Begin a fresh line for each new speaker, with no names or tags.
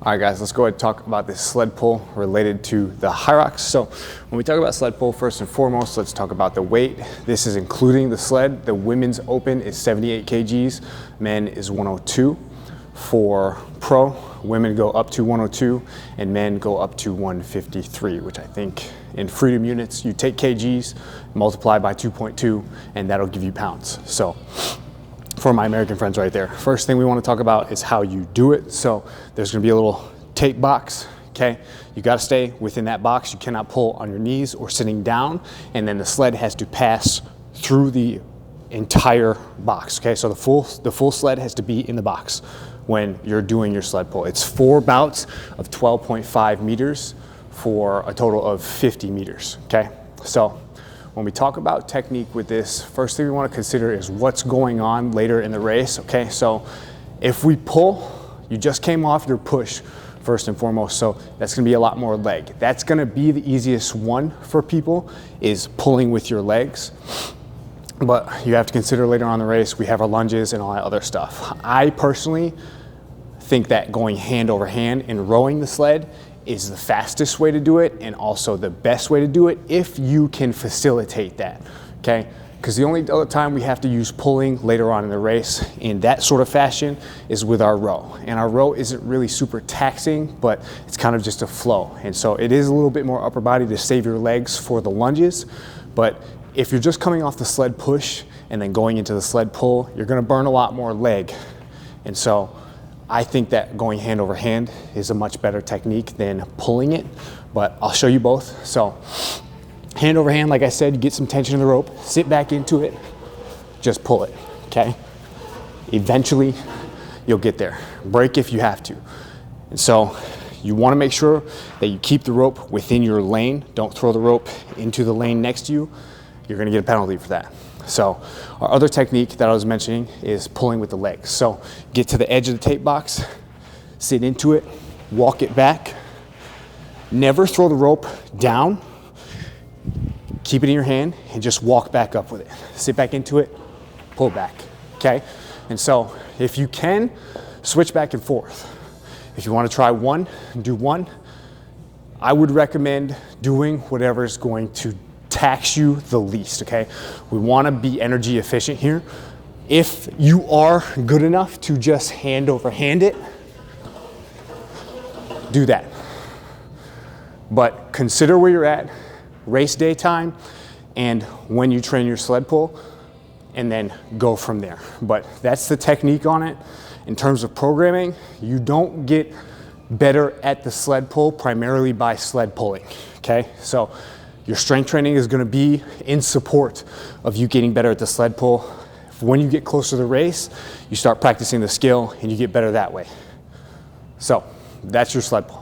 All right, guys, let's go ahead and talk about this sled pull related to the Hyrox. So when we talk about sled pull, first and foremost, let's talk about the weight. This is including the sled. The women's open is 78 kgs, men is 102. For pro, women go up to 102 and men go up to 153, which I think in freedom units, you take kgs, multiply by 2.2, and that'll give you pounds. So for my American friends right there, first thing we want to talk about is how you do it. So there's going to be a little tape box, okay? You got to stay within that box. You cannot pull on your knees or sitting down, and then the sled has to pass through the entire box, okay? So the full sled has to be in the box when you're doing your sled pull. It's 4 bouts of 12.5 meters for a total of 50 meters, okay? So when we talk about technique with this, first thing we want to consider is what's going on later in the race, okay? So if we pull, you just came off your push first and foremost, so that's going to be a lot more leg. That's going to be the easiest one for people, is pulling with your legs. But you have to consider later on in the race, we have our lunges and all that other stuff. I personally think that going hand over hand and rowing the sled is the fastest way to do it and also the best way to do it if you can facilitate that, okay? Because the only other time we have to use pulling later on in the race in that sort of fashion is with our row. And our row isn't really super taxing, but it's kind of just a flow. And so it is a little bit more upper body to save your legs for the lunges. But if you're just coming off the sled push and then going into the sled pull, you're gonna burn a lot more leg. And so I think that going hand over hand is a much better technique than pulling it, but I'll show you both. So hand over hand, like I said, you get some tension in the rope, sit back into it, just pull it, okay? Eventually, you'll get there. Break if you have to. And so you wanna make sure that you keep the rope within your lane. Don't throw the rope into the lane next to you. You're gonna get a penalty for that. So our other technique that I was mentioning is pulling with the legs. So get to the edge of the tape box, sit into it, walk it back. Never throw the rope down. Keep it in your hand and just walk back up with it. Sit back into it, pull back, okay? And so if you can, switch back and forth. If you want to try one, do one. I would recommend doing whatever is going to tax you the least, okay? We want to be energy efficient here. If you are good enough to just hand over hand it, do that. But consider where you're at, race day time, and when you train your sled pull, and then go from there. But that's the technique on it. In terms of programming, you don't get better at the sled pull primarily by sled pulling, okay? So your strength training is gonna be in support of you getting better at the sled pull. When you get closer to the race, you start practicing the skill and you get better that way. So that's your sled pull.